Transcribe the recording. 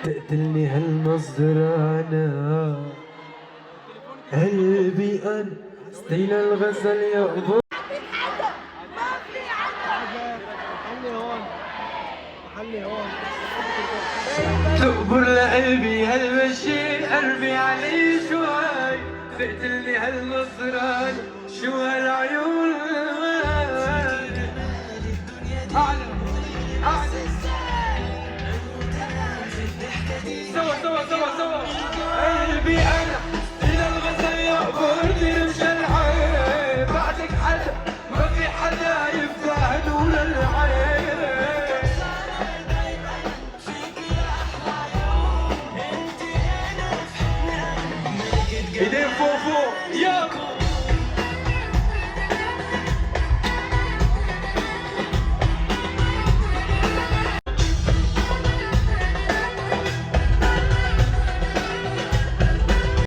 تقتلني هالنظرانة قلبي أنا ستيل الغزل يقبض. تقبر لقلبي هالمشي قلبي علي شوي. تقتلني هالنظران شو هالعيون. أعلى أعلى سوا سوا سوا سوا قلبي